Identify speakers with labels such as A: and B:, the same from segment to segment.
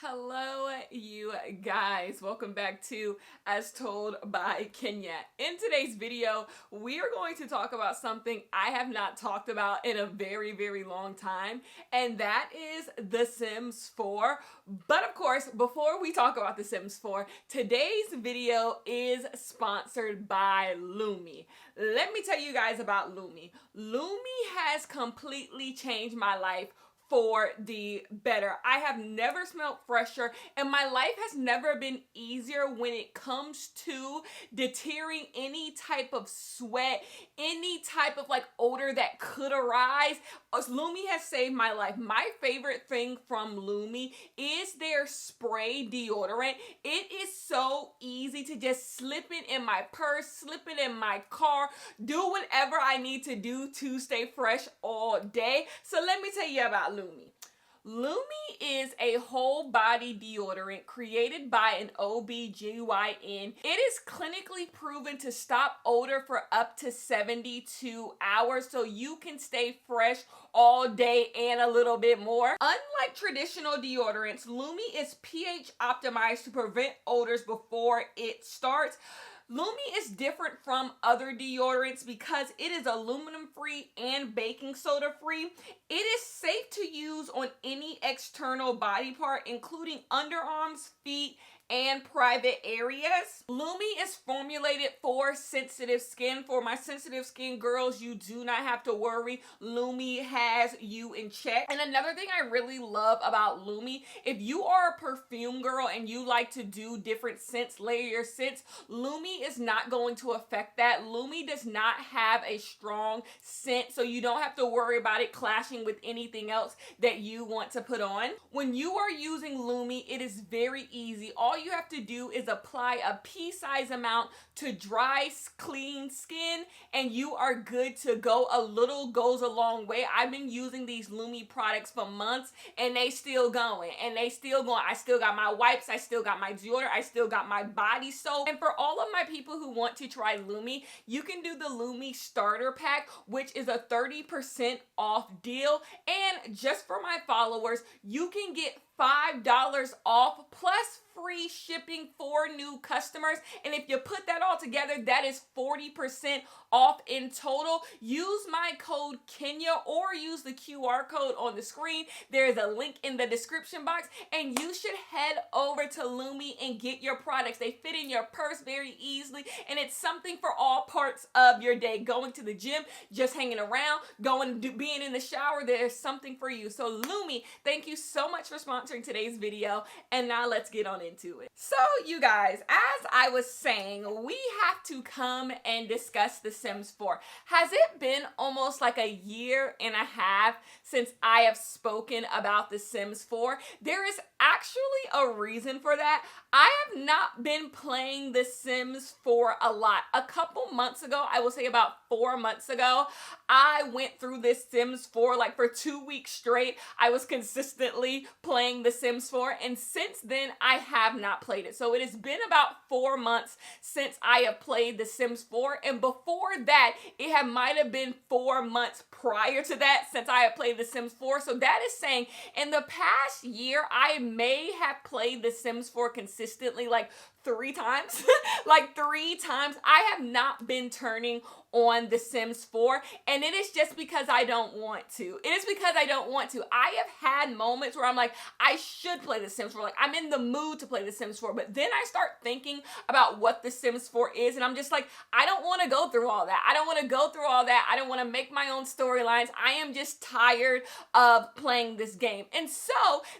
A: Hello, you guys. Welcome back to As Told by Kenya. In today's video, we are going to talk about something I have not talked about in a very, very long time, and that is The Sims 4. But of course, before we talk about The Sims 4, today's video is sponsored by Lumi. Let me tell you guys about Lumi. Lumi has completely changed my life for the better. I have never smelled fresher, and my life has never been easier when it comes to deterring any type of sweat, any type of odor that could arise. Lumi has saved my life. My favorite thing from Lumi is their spray deodorant. It is so easy to just slip it in my purse, slip it in my car, do whatever I need to do to stay fresh all day. So let me tell you about Lumi. Lumi is a whole body deodorant created by an OBGYN. It is clinically proven to stop odor for up to 72 hours so you can stay fresh all day and a little bit more. Unlike traditional deodorants, Lumi is pH optimized to prevent odors before it starts. Lumi is different from other deodorants because it is aluminum free and baking soda free. It is safe to use on any external body part, including underarms, feet, and private areas. Lumi is formulated for sensitive skin. For my sensitive skin girls, you do not have to worry. Lumi has you in check. And another thing I really love about Lumi, if you are a perfume girl and you like to do different scents, layer your scents, Lumi is not going to affect that. Lumi does not have a strong scent, so you don't have to worry about it clashing with anything else that you want to put on. When you are using Lumi, it is very easy. All you have to do is apply a pea-size amount to dry, clean skin, and you are good to go. A little goes a long way. I've been using these Lumi products for months, and they still going, I still got my wipes, I still got my deodorant, I still got my body soap. And for all of my people who want to try Lumi, you can do the Lumi starter pack, which is a 30% off deal. And just for my followers, you can get $5 off plus free shipping for new customers. And if you put that all together, that is 40% off in total. Use my code Kenya or use the QR code on the screen. There is a link in the description box, and you should head over to Lumi and get your products. They fit in your purse very easily, and it's something for all parts of your day. Going to the gym, just hanging around, being in the shower, there's something for you. So Lumi, thank you so much for sponsoring today's video, and now let's get on into it. So you guys, as I was saying, we have to come and discuss The Sims 4. Has it been almost like a year and a half since I have spoken about The Sims 4? There is actually a reason for that. I have not been playing The Sims 4 a lot. A couple months ago, I will say about 4 months ago, I went through this Sims 4 for 2 weeks straight. I was consistently playing The Sims 4, and since then I have not played it. So it has been about 4 months since I have played The Sims 4, and before that it might have been 4 months prior to that since I have played The Sims 4. So that is saying in the past year I may have played The Sims 4 consistently 3 times. 3 times. I have not been turning on The Sims 4, and it is just because I don't want to. It is because I don't want to. I have had moments where I'm like, I should play The Sims 4. I'm in the mood to play The Sims 4, but then I start thinking about what The Sims 4 is, and I'm just like, I don't want to go through all that. I don't want to go through all that. I don't want to make my own storylines. I am just tired of playing this game. And so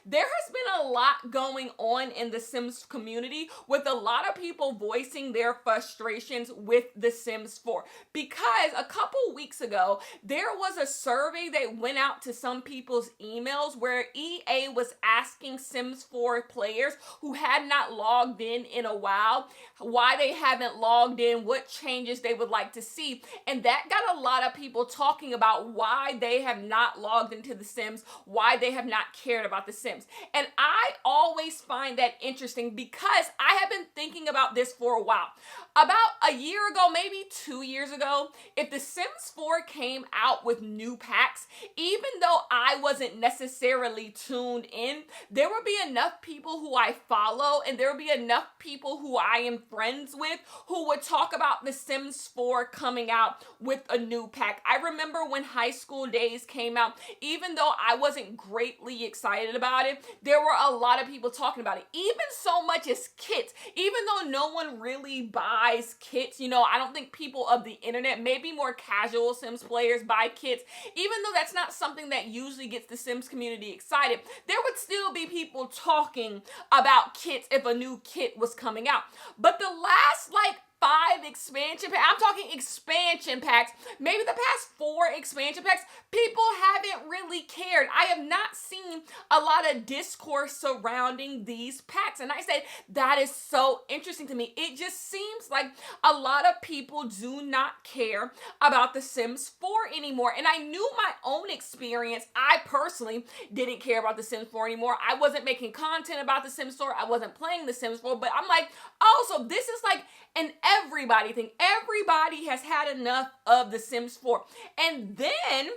A: there has been a lot going on in the Sims community, with a lot of people voicing their frustrations with The Sims 4. Because a couple weeks ago, there was a survey that went out to some people's emails where EA was asking Sims 4 players who had not logged in a while why they haven't logged in, what changes they would like to see. And that got a lot of people talking about why they have not logged into The Sims, why they have not cared about The Sims. And I always always find that interesting because I have been thinking about this for a while. About a year ago, maybe 2 years ago, if The Sims 4 came out with new packs, even though I wasn't necessarily tuned in, there would be enough people who I follow and there would be enough people who I am friends with who would talk about The Sims 4 coming out with a new pack. I remember when High School Days came out, even though I wasn't greatly excited about it, there were a lot of people talking about it. Even so much as kits, even though no one really buys kits, you know, I don't think people of the internet, maybe more casual Sims players buy kits, even though that's not something that usually gets the Sims community excited, there would still be people talking about kits if a new kit was coming out. But the last 5 expansion packs, I'm talking expansion packs, maybe the past 4 expansion packs, people haven't really cared. I have not seen a lot of discourse surrounding these packs. And I said, that is so interesting to me. It just seems like a lot of people do not care about The Sims 4 anymore. And I knew my own experience. I personally didn't care about The Sims 4 anymore. I wasn't making content about The Sims 4. I wasn't playing The Sims 4, but I'm like, oh, so this is like an everybody thing. Everybody has had enough of The Sims 4. And then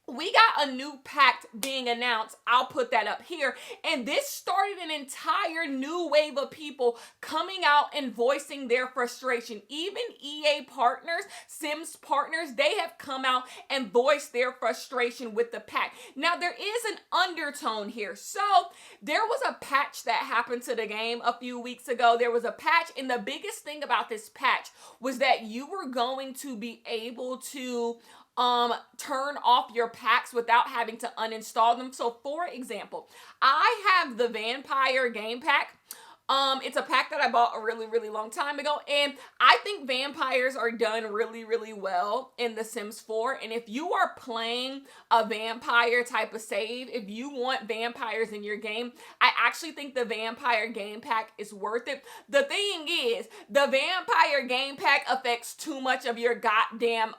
A: we got a new pack being announced. I'll put that up here. And this started an entire new wave of people coming out and voicing their frustration. Even EA partners, Sims partners, they have come out and voiced their frustration with the pack. Now, there is an undertone here. So there was a patch that happened to the game a few weeks ago. There was a patch, and the biggest thing about this patch was that you were going to be able to turn off your packs without having to uninstall them. So for example, I have the Vampire game pack. It's a pack that I bought a really, really long time ago, and I think vampires are done really, really well in The Sims 4, and if you are playing a vampire type of save, if you want vampires in your game, I actually think the Vampire game pack is worth it. The thing is, the Vampire game pack affects too much of your goddamn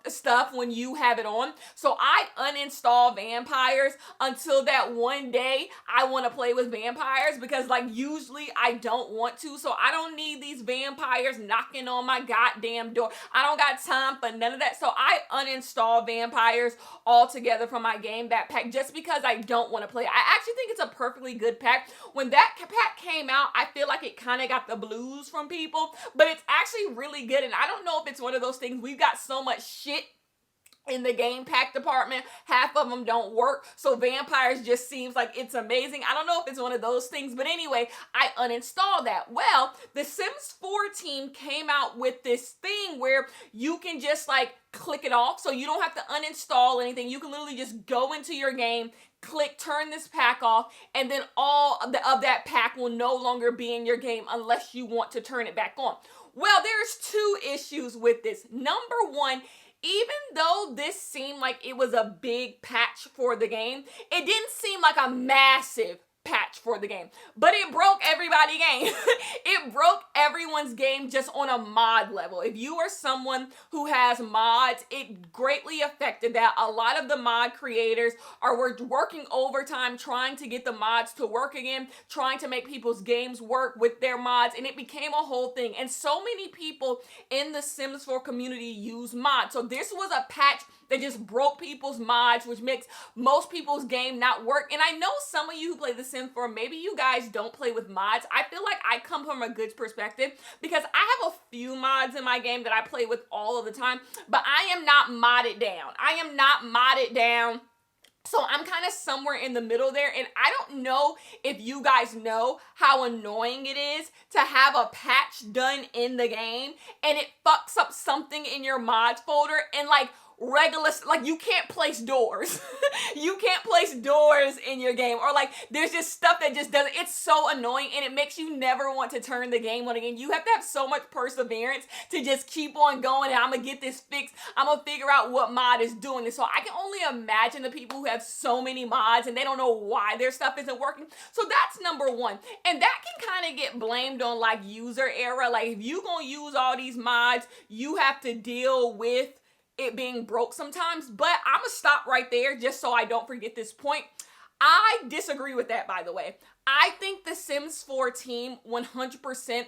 A: stuff when you have it on, so I uninstall vampires until that one day I want to play with vampires, because usually I don't want to, so I don't need these vampires knocking on my goddamn door. I don't got time for none of that, so I uninstall vampires altogether from my game pack just because I don't want to play. I actually think it's a perfectly good pack. When that pack came out, I feel like it kind of got the blues from people, but it's actually really good, and I don't know if it's one of those things, we've got so much shit in the game pack department, half of them don't work, so vampires just seems like it's amazing. I don't know if it's one of those things, but anyway, I uninstalled that. Well, the Sims 4 team came out with this thing where you can just click it off, so you don't have to uninstall anything. You can literally just go into your game, click turn this pack off, and then all of that pack will no longer be in your game unless you want to turn it back on. Well, there's 2 issues with this. Number one, even though this seemed like it was a big patch for the game, it didn't seem like a massive patch for the game, but it broke everybody's game. It broke everyone's game just on a mod level. If you are someone who has mods, it greatly affected that. A lot of the mod creators are working overtime trying to get the mods to work again, trying to make people's games work with their mods, and it became a whole thing. And so many people in the Sims 4 community use mods. So this was a patch that just broke people's mods, which makes most people's game not work. And I know some of you who play The Sims 4, maybe you guys don't play with mods. I feel like I come from a good perspective because I have a few mods in my game that I play with all of the time, but I am not modded down. I am not modded down. So I'm kind of somewhere in the middle there, and I don't know if you guys know how annoying it is to have a patch done in the game and it fucks up something in your mods folder, and regular, you can't place doors. You can't place doors in your game, or there's just stuff that just doesn't, it's so annoying, and it makes you never want to turn the game on again. You have to have so much perseverance to just keep on going, and I'm gonna get this fixed. I'm gonna figure out what mod is doing this. So I can only imagine the people who have so many mods and they don't know why their stuff isn't working. So that's number one, and that can kind of get blamed on user error. If you gonna use all these mods, you have to deal with it being broke sometimes. But I'm gonna stop right there just so I don't forget this point. I disagree with that, by the way. I think the Sims 4 team 100%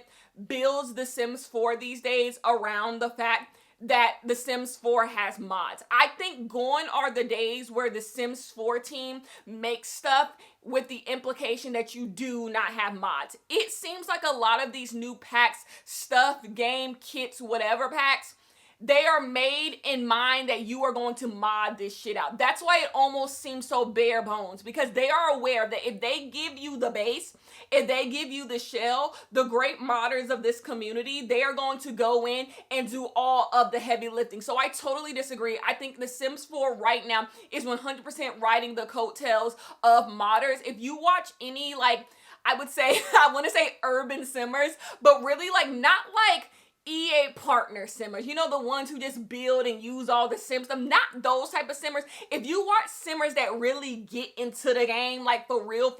A: builds the Sims 4 these days around the fact that the Sims 4 has mods. I think gone are the days where the Sims 4 team makes stuff with the implication that you do not have mods. It seems like a lot of these new packs, stuff, game, kits, whatever packs, they are made in mind that you are going to mod this shit out. That's why it almost seems so bare bones, because they are aware that if they give you the base, if they give you the shell, the great modders of this community, they are going to go in and do all of the heavy lifting. So I totally disagree. I think The Sims 4 right now is 100% riding the coattails of modders. If you watch any, like, I would say, I want to say urban simmers, but really like not like EA partner simmers, you know, the ones who just build and use all the sim stuff, not those type of simmers. If you watch simmers that really get into the game, like for real,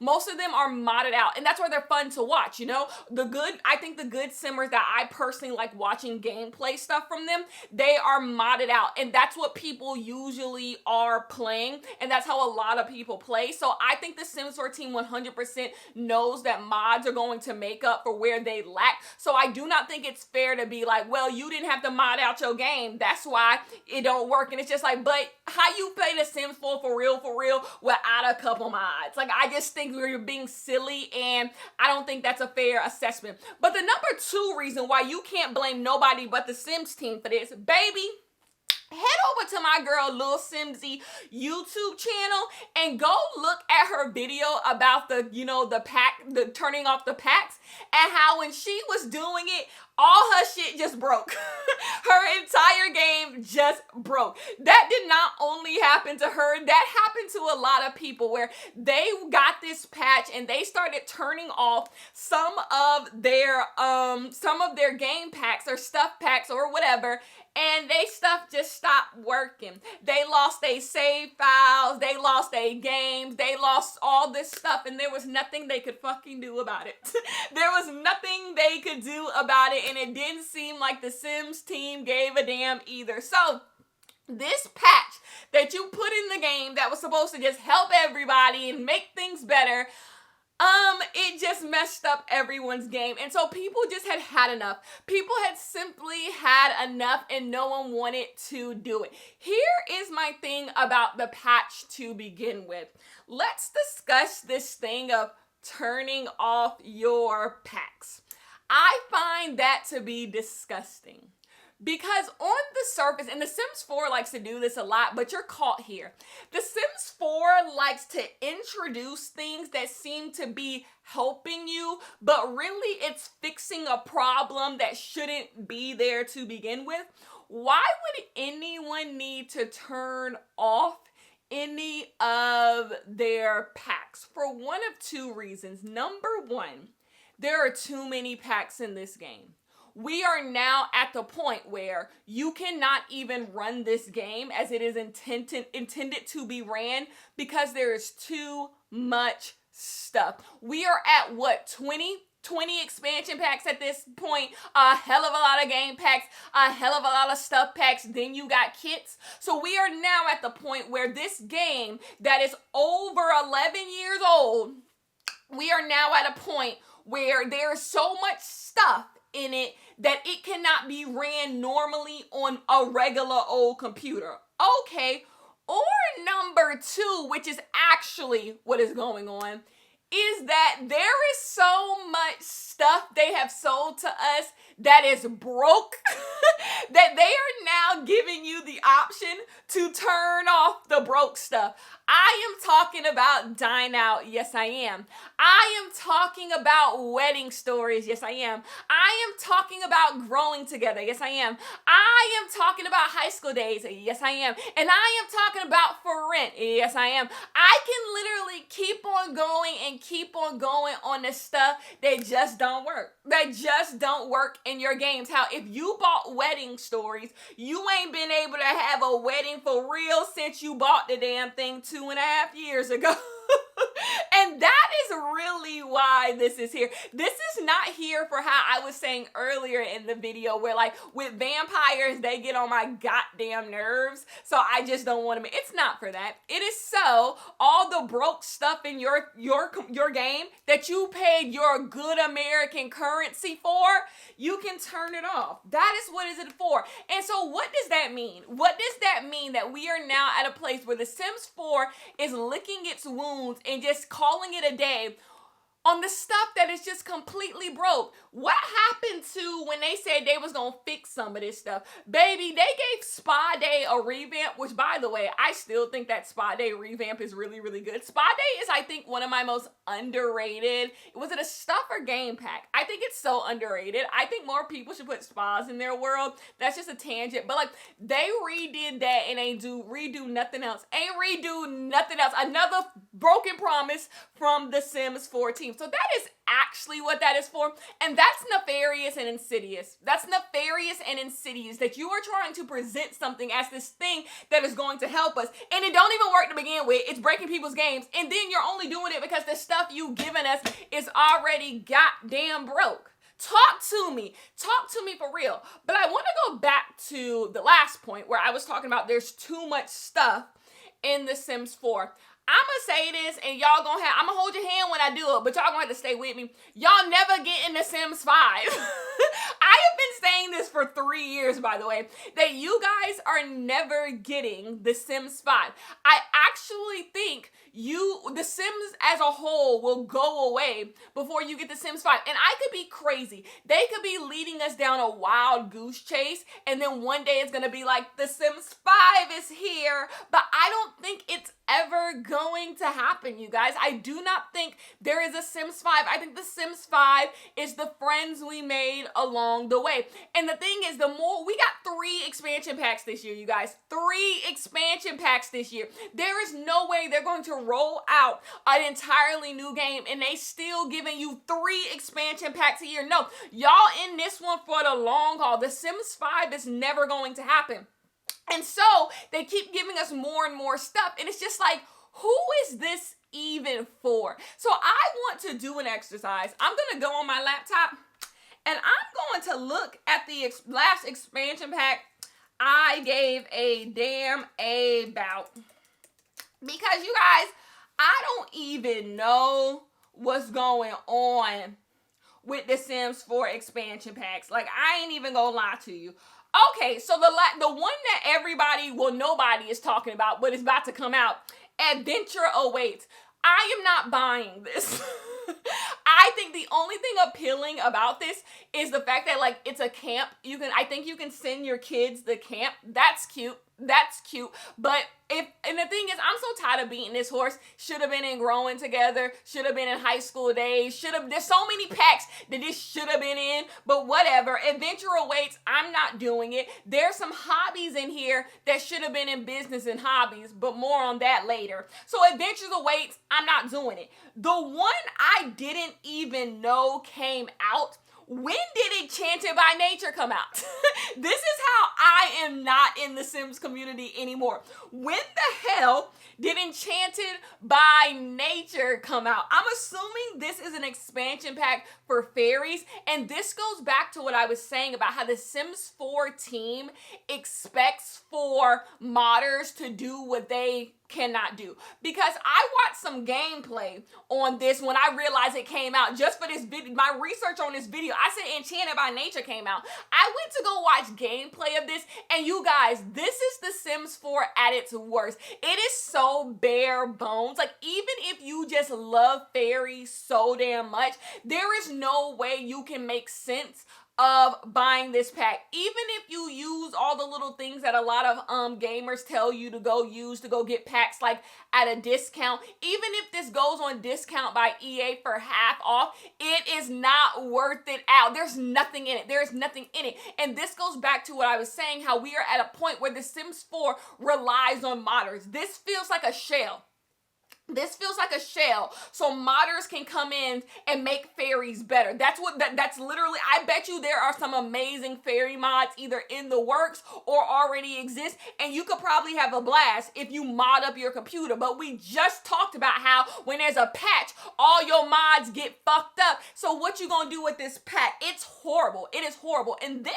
A: most of them are modded out, and that's why they're fun to watch, you know. I think the good simmers that I personally like watching gameplay stuff from them, they are modded out, and that's what people usually are playing, and that's how a lot of people play. So I think the Sims 4 team 100% knows that mods are going to make up for where they lack. So I do not think it's fair to be like, well, you didn't have to mod out your game, that's why it don't work. And it's just like, but how you play The Sims 4 for real without a couple mods? Like, I just think you're being silly, and I don't think that's a fair assessment. But the number 2 reason why you can't blame nobody but the Sims team for this, baby, head over to my girl Lil Simzy YouTube channel and go look at her video about the, you know, the turning off the packs, and how when she was doing it, all her shit just broke. Her entire game just broke. That did not only happen to her, that happened to a lot of people, where they got this patch and they started turning off some of their game packs or stuff packs or whatever, and they stuff just stopped working. They lost their save files, they lost their games, they lost all this stuff, and there was nothing they could fucking do about it. There was nothing they could do about it, and it didn't seem like the Sims team gave a damn either. So this patch that you put in the game that was supposed to just help everybody and make things better, it just messed up everyone's game. And so people just had enough. People had simply had enough, and no one wanted to do it. Here is my thing about the patch to begin with. Let's discuss this thing of turning off your packs. I find that to be disgusting. Because on the surface, and The Sims 4 likes to do this a lot, but you're caught here. The Sims 4 likes to introduce things that seem to be helping you, but really it's fixing a problem that shouldn't be there to begin with. Why would anyone need to turn off any of their packs? For one of 2 reasons. Number 1, there are too many packs in this game. We are now at the point where you cannot even run this game as it is intended to be ran, because there is too much stuff. We are at what, 20 expansion packs at this point, a hell of a lot of game packs, a hell of a lot of stuff packs, then you got kits. So we are now at the point where this game that is over 11 years old, we are now at a point where there is so much stuff in it that it cannot be ran normally on a regular old computer. Okay, or number 2, which is actually what is going on, is that there is so much stuff they have sold to us that is broke that they are now giving you the option to turn off the broke stuff. I am talking about Dine Out, yes I am. I am talking about Wedding Stories, yes I am. I am talking about Growing Together, yes I am. I am talking about High School Days, yes I am. And I am talking about For Rent, yes I am. I can literally keep on going and keep on going on the stuff that just don't work. That just don't work in your games. How if you bought Wedding Stories, you ain't been able to have a wedding for real since you bought the damn thing 2.5 years ago. And that is really why this is here. This is not here for how I was saying earlier in the video where like with vampires, they get on my goddamn nerves. So I just don't want to. It's not for that. It is so all the broke stuff in your game that you paid your good American currency for, you can turn it off. That is what is it for. And so what does that mean? What does that mean that we are now at a place where The Sims 4 is licking its wounds and just calling it a day on the stuff that is just completely broke? What happened to when they said they was gonna fix some of this stuff? Baby, they gave Spa Day a revamp, which by the way, I still think that Spa Day revamp is really, really good. Spa Day is, I think, one of my most underrated. Was it a stuff or game pack? I think it's so underrated. I think more people should put spas in their world. That's just a tangent. But like, they redid that and ain't redo nothing else. Ain't redo nothing else. Another broken promise from The Sims 14. So that is actually what that is for. And that's nefarious and insidious. That's nefarious and insidious that you are trying to present something as this thing that is going to help us. And it don't even work to begin with. It's breaking people's games. And then you're only doing it because the stuff you given us is already goddamn broke. Talk to me for real. But I want to go back to the last point where I was talking about there's too much stuff in The Sims 4. I'ma say this and y'all gonna have, I'ma hold your hand when I do it, but y'all gonna have to stay with me. Y'all never get in The Sims 5. I have been saying this for 3 years, by the way, that you guys are never getting The Sims 5. I actually think The Sims as a whole will go away before you get The Sims 5. And I could be crazy. They could be leading us down a wild goose chase, and then one day it's gonna be like, The Sims 5 is here. But I don't think it's ever going to happen, you guys. I do not think there is a Sims 5. I think The Sims 5 is the friends we made along the way. And the thing is, we got 3 expansion packs this year, you guys. 3 expansion packs this year. There is no way they're going to roll out an entirely new game and they still giving you 3 expansion packs a year. No, y'all in this one for the long haul. The Sims 5 is never going to happen. And so they keep giving us more and more stuff. And it's just like, who is this even for? So I want to do an exercise. I'm going to go on my laptop and I'm going to look at the last expansion pack I gave a damn about. Because you guys, I don't even know what's going on with The Sims 4 expansion packs. Like, I ain't even gonna lie to you. Okay, so the one that nobody is talking about, but it's about to come out, Adventure Awaits. I am not buying this. I think the only thing appealing about this is the fact that like it's a camp. I think you can send your kids to camp. That's cute. But and the thing is, I'm so tired of beating this horse. Should have been in Growing Together. Should have been in High School Days. There's so many packs that this should have been in. But whatever. Adventure Awaits. I'm not doing it. There's some hobbies in here that should have been in Business and Hobbies. But more on that later. So Adventures Awaits. I'm not doing it. The one I didn't even know came out. When did Enchanted by Nature come out? This is how I am not in the Sims community anymore. When the hell did Enchanted by Nature come out? I'm assuming this is an expansion pack for fairies, and this goes back to what I was saying about how the Sims 4 team expects for modders to do what they cannot do. Because I watched some gameplay on this when I realized it came out just for this video, my research on this video. I said Enchanted by Nature came out. I went to go watch gameplay of this, and you guys, this is The Sims 4 at its worst. It is so bare bones. Like, even if you just love fairies so damn much, there is no way you can make sense of buying this pack. Even if you use all the little things that a lot of gamers tell you to go use to go get packs like at a discount, even if this goes on discount by EA for half off, it is not worth it out. There's nothing in it. There's nothing in it. And this goes back to what I was saying, how we are at a point where The Sims 4 relies on modders. This feels like a shell. This feels like a shell, so modders can come in and make fairies better. That's literally, I bet you there are some amazing fairy mods either in the works or already exist, and you could probably have a blast if you mod up your computer. But we just talked about how when there's a patch, all your mods get fucked up. So what you gonna do with this patch? It's horrible. It is horrible. And then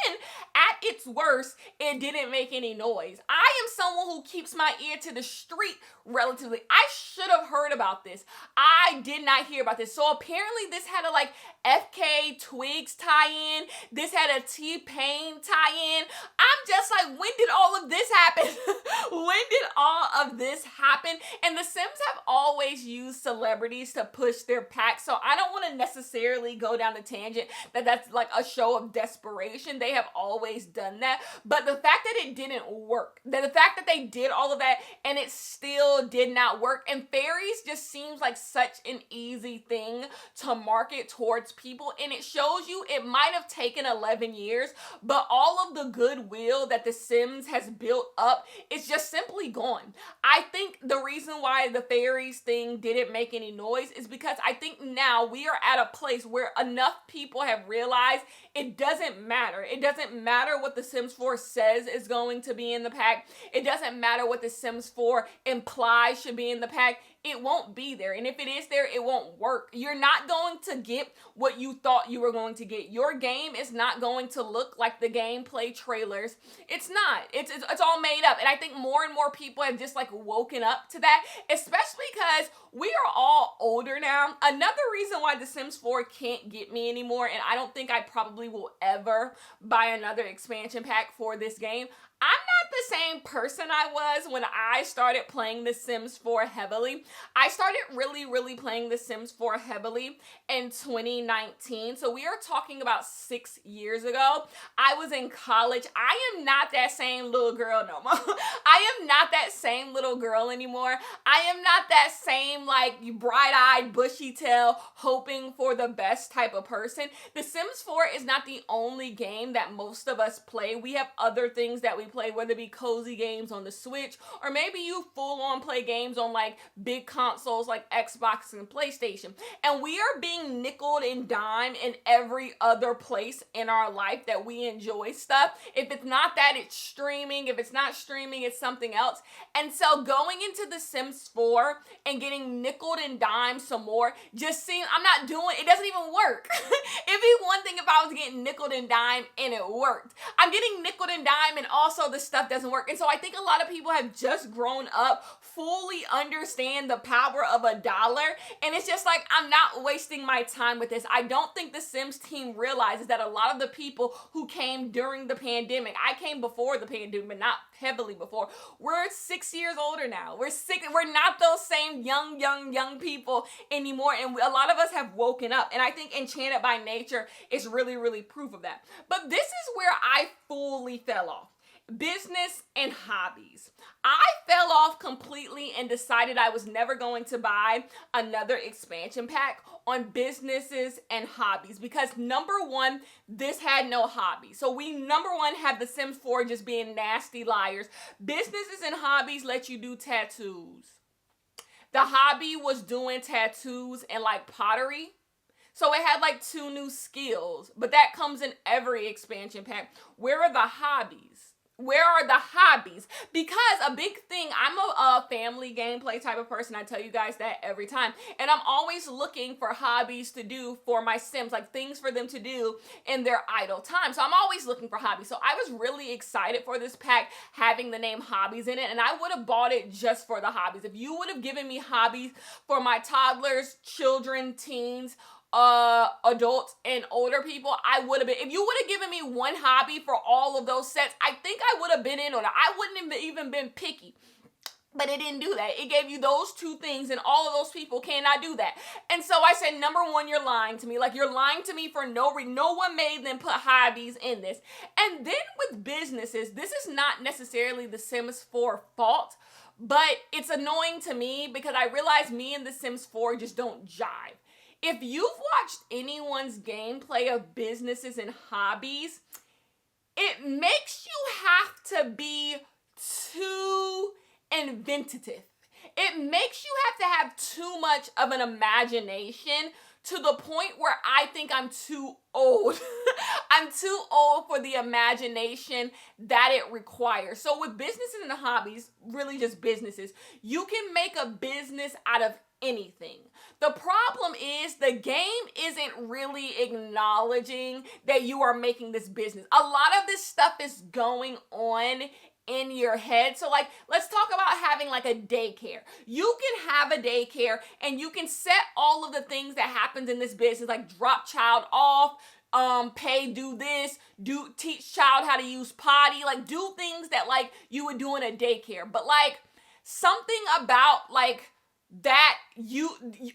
A: at its worst, it didn't make any noise. I am someone who keeps my ear to the street relatively. I should have heard about this. I did not hear about this. So apparently this had a like FK Twigs tie-in. This had a T-Pain tie-in. I'm just like, when did all of this happen? When did all of this happen? And The Sims have always used celebrities to push their pack. So I don't want to necessarily go down the tangent that that's like a show of desperation. They have always done that. But the fact that it didn't work, that the fact that they did all of that and it still did not work, and fairies just seems like such an easy thing to market towards people, and it shows you it might have taken 11 years, but all of the goodwill that The Sims has built up is just simply gone. I think the reason why the fairies thing didn't make any noise is because I think now we are at a place where enough people have realized it doesn't matter. It doesn't matter what The Sims 4 says is going to be in the pack. It doesn't matter what The Sims 4 implies should be in the pack. It won't be there. And if it is there, it won't work. You're not going to get what you thought you were going to get. Your game is not going to look like the gameplay trailers. It's not. It's all made up. And I think more and more people have just like woken up to that, especially because we are all older now. Another reason why The Sims 4 can't get me anymore, and I don't think I probably will ever buy another expansion pack for this game, I'm not the same person I was when I started playing The Sims 4 heavily. I started really playing The Sims 4 heavily in 2019. So we are talking about 6 years ago. I was in college. I am not that same little girl no more. I am not that same little girl anymore. I am not that same like bright-eyed, bushy-tail, hoping for the best type of person. The Sims 4 is not the only game that most of us play. We have other things that we play, whether it be cozy games on the Switch, or maybe you full on play games on like big consoles like Xbox and PlayStation. And we are being nickeled and dimed in every other place in our life that we enjoy stuff. If it's not that, it's streaming. If it's not streaming, it's something else. And so going into The Sims 4 and getting nickeled and dimed some more just seems, I'm not doing, it doesn't even work. It'd be one thing if I was getting nickeled and dimed and it worked. I'm getting nickeled and dimed and also the stuff doesn't work. And so I think a lot of people have just grown up, fully understand the power of $1. And it's just like, I'm not wasting my time with this. I don't think the Sims team realizes that a lot of the people who came during the pandemic, I came before the pandemic, but not heavily before. We're 6 years older now. We're not those same young people anymore. And a lot of us have woken up. And I think Enchanted by Nature is really proof of that. But this is where I fully fell off. Business and hobbies. I fell off completely and decided I was never going to buy another expansion pack on businesses and hobbies because number one, this had no hobby. So we number one have The Sims 4 just being nasty liars. Businesses and hobbies let you do tattoos. The hobby was doing tattoos and like pottery. So it had like 2 new skills, but that comes in every expansion pack. Where are the hobbies? Where are the hobbies? Because a big thing, I'm a family gameplay type of person. I tell you guys that every time. And I'm always looking for hobbies to do for my Sims, like things for them to do in their idle time. So I'm always looking for hobbies. So I was really excited for this pack having the name hobbies in it. And I would have bought it just for the hobbies. If you would have given me hobbies for my toddlers, children, teens, adults and older people, I would have been. If you would have given me one hobby for all of those sets, I think I would have been in on it. I wouldn't have even been picky. But it didn't do that. It gave you those 2 things, and all of those people cannot do that. And so I said, number one, you're lying to me. Like, you're lying to me for no reason. No one made them put hobbies in this. And then with businesses, this is not necessarily The Sims 4 fault, but it's annoying to me because I realize me and The Sims 4 just don't jive. If you've watched anyone's gameplay of businesses and hobbies, it makes you have to be too inventive. it makes you have to have too much of an imagination to the point where I think I'm too old. I'm too old for the imagination that it requires. So with businesses and hobbies, really just businesses, you can make a business out of anything. The problem is the game isn't really acknowledging that you are making this business. A lot of this stuff is going on in your head. So like, let's talk about having like a daycare. You can have a daycare and you can set all of the things that happens in this business, like drop child off, pay, do this, teach child how to use potty, like do things that like you would do in a daycare. But like something about like that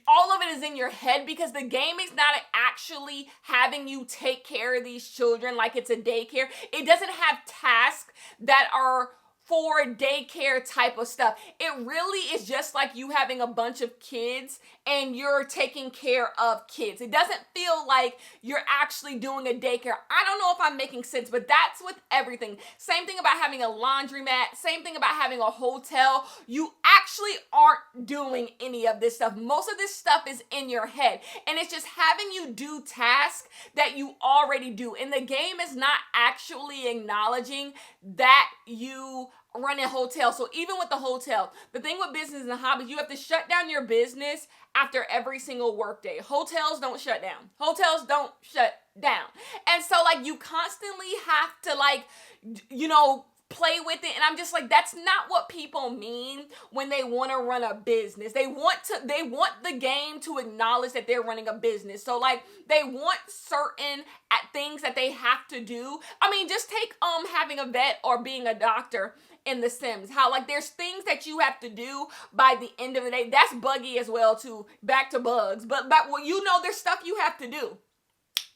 A: all of it is in your head, because the game is not actually having you take care of these children like it's a daycare. It doesn't have tasks that are for daycare type of stuff. It really is just like you having a bunch of kids and you're taking care of kids. It doesn't feel like you're actually doing a daycare. I don't know if I'm making sense, but that's with everything. Same thing about having a laundromat. Same thing about having a hotel. You actually aren't doing any of this stuff. Most of this stuff is in your head, and it's just having you do tasks that you already do. And the game is not actually acknowledging that you run a hotel. So even with the hotel, the thing with business and hobbies, you have to shut down your business after every single workday. Hotels don't shut down. Hotels don't shut down. And so like you constantly have to like, play with it. And I'm just like, that's not what people mean when they want to run a business. They want the game to acknowledge that they're running a business. So like they want certain things that they have to do. I mean, just take having a vet or being a doctor in The Sims. How like there's things that you have to do by the end of the day. That's buggy as well too. Back to bugs. But well, there's stuff you have to do.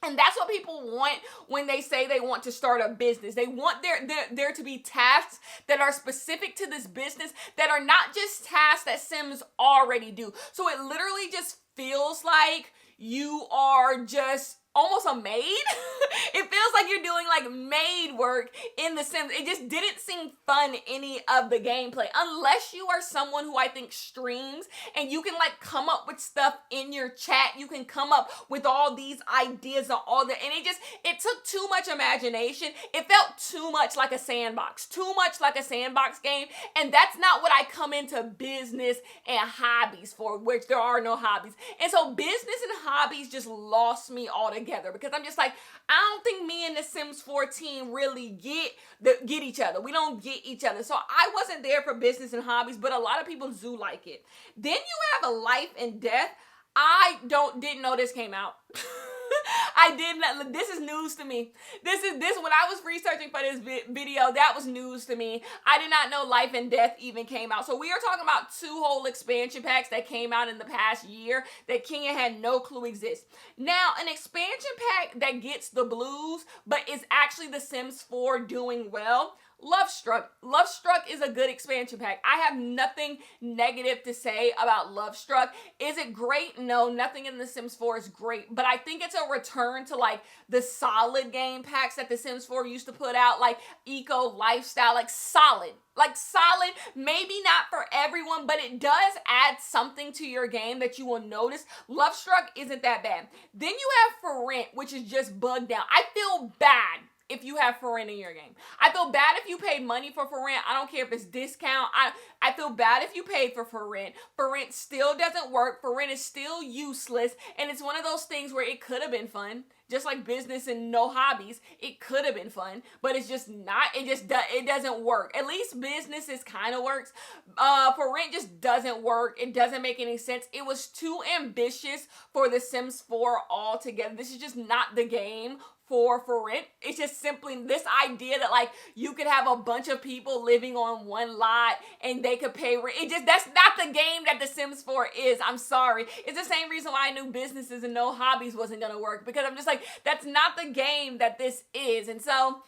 A: And that's what people want when they say they want to start a business. They want there to be tasks that are specific to this business, that are not just tasks that Sims already do. So it literally just feels like you are just almost a maid. It feels like you're doing like maid work in The Sims. It just didn't seem fun, any of the gameplay, unless you are someone who I think streams and you can like come up with stuff in your chat. You can come up with all these ideas and all that. And it took too much imagination. It felt too much like a sandbox game. And that's not what I come into business and hobbies for, which there are no hobbies. And so business and hobbies just lost me altogether, because I'm just like, I don't think me and the Sims 4 team really get each other. We don't get each other. So I wasn't there for business and hobbies, but a lot of people do like it. Then you have a life and death. I didn't know this came out. I did not. This is news to me. This when I was researching for this video, that was news to me. I did not know Life and Death even came out. So we are talking about 2 whole expansion packs that came out in the past year that Kenya had no clue exist. Now, an expansion pack that gets the blues, but is actually The Sims 4 doing well. Lovestruck. Lovestruck is a good expansion pack. I have nothing negative to say about Lovestruck. Is it great? No, nothing in The Sims 4 is great. But I think it's a return to like the solid game packs that The Sims 4 used to put out, like Eco Lifestyle, like solid. Maybe not for everyone, but it does add something to your game that you will notice. Lovestruck isn't that bad. Then you have For Rent, which is just bugged out. I feel bad if you have For Rent in your game. I feel bad if you paid money for Rent. I don't care if it's discount. I feel bad if you paid for Rent. For Rent still doesn't work. For Rent is still useless. And it's one of those things where it could have been fun. Just like business and no hobbies, it could have been fun, but it's just not. It doesn't work. At least businesses kind of works. For Rent just doesn't work. It doesn't make any sense. It was too ambitious for The Sims 4 altogether. This is just not the game for Rent. It's just simply this idea that like you could have a bunch of people living on one lot and they could pay rent. That's not the game that The Sims 4 is. I'm sorry. It's the same reason why I knew businesses and no hobbies wasn't gonna work, because I'm just like, that's not the game that this is. And so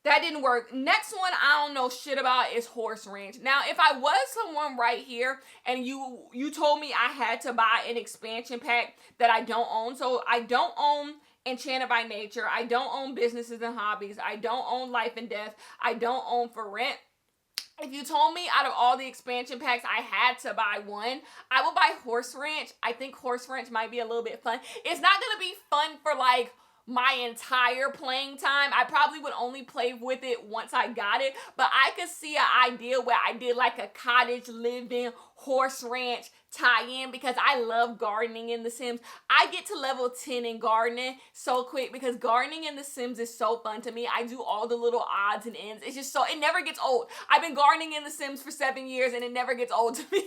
A: that didn't work. Next one I don't know shit about is Horse Ranch. Now, if I was someone right here and you told me I had to buy an expansion pack that I don't own, so I don't own Enchanted by Nature, I don't own Businesses and Hobbies, I don't own Life and Death, I don't own For Rent, if you told me out of all the expansion packs I had to buy one, I would buy Horse Ranch. I think Horse Ranch might be a little bit fun. It's not going to be fun for like my entire playing time. I probably would only play with it once I got it, but I could see an idea where I did like a cottage living Horse Ranch tie-in because I love gardening in The Sims. I get to level 10 in gardening so quick because gardening in The Sims is so fun to me. I do all the little odds and ends. It's just so, it never gets old. I've been gardening in The Sims for 7 years and it never gets old to me.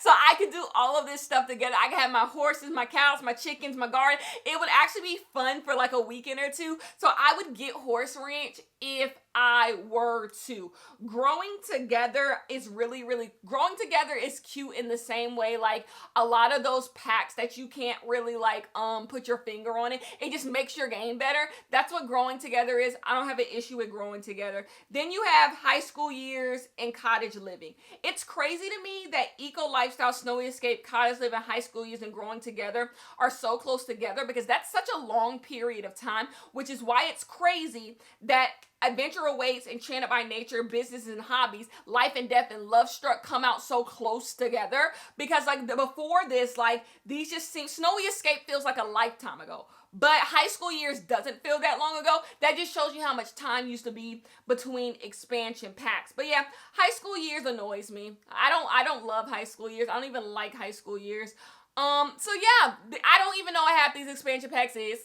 A: So I could do all of this stuff together. I could have my horses, my cows, my chickens, my garden. It would actually be fun for like a weekend or two. So I would get Horse Ranch if I were to. Growing Together is growing together is cute in the same way. Like a lot of those packs that you can't really like put your finger on it. It just makes your game better. That's what Growing Together is. I don't have an issue with Growing Together. Then you have High School Years and Cottage Living. It's crazy to me that Eco Lifestyle, Snowy Escape, Cottage Living, High School Years, and Growing Together are so close together because that's such a long period of time, which is why it's crazy that Adventure Awaits, Enchanted by Nature, Business and Hobbies, Life and Death, and Love Struck come out so close together because like before this, like these just seem, Snowy Escape feels like a lifetime ago. But High School Years doesn't feel that long ago. That just shows you how much time used to be between expansion packs. But yeah, High School Years annoys me. I don't love High School Years. I don't even like High School Years. So yeah, I don't even know what half these expansion packs is.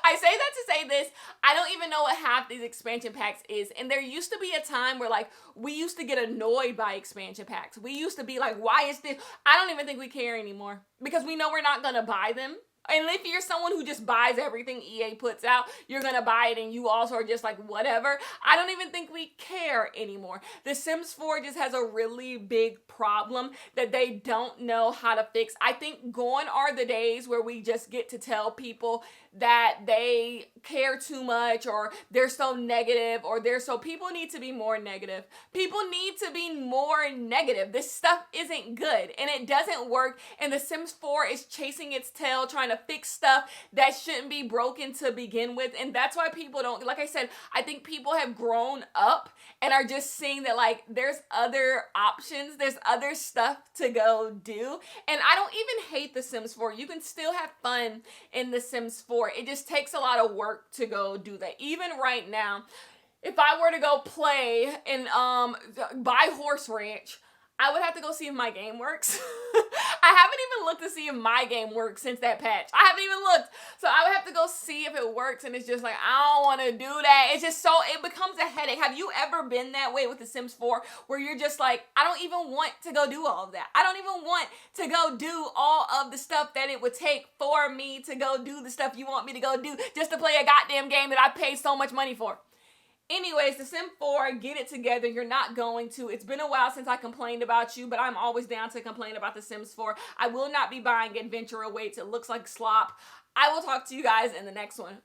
A: I say that to say this, I don't even know what half these expansion packs is. And there used to be a time where like, we used to get annoyed by expansion packs. We used to be like, why is this? I don't even think we care anymore because we know we're not going to buy them. And if you're someone who just buys everything EA puts out, you're going to buy it and you also are just like, whatever. I don't even think we care anymore. The Sims 4 just has a really big problem that they don't know how to fix. I think gone are the days where we just get to tell people that they care too much or they're so negative or people need to be more negative. People need to be more negative. This stuff isn't good and it doesn't work. And The Sims 4 is chasing its tail trying to fix stuff that shouldn't be broken to begin with. And that's why people don't, like I said, I think people have grown up and are just seeing that like there's other options, there's other stuff to go do. And I don't even hate The Sims 4. You can still have fun in The Sims 4. It just takes a lot of work to go do that. Even right now, if I were to go play and buy Horse Ranch, I would have to go see if my game works. I haven't even looked to see if my game works since that patch. I haven't even looked. So I would have to go see if it works and it's just like, I don't want to do that. It's just so, it becomes a headache. Have you ever been that way with The Sims 4 where you're just like, I don't even want to go do all of that. I don't even want to go do all of the stuff that it would take for me to go do the stuff you want me to go do just to play a goddamn game that I paid so much money for. Anyways, The Sims 4, get it together. You're not going to. It's been a while since I complained about you, but I'm always down to complain about The Sims 4. I will not be buying Adventure Awaits. It looks like slop. I will talk to you guys in the next one.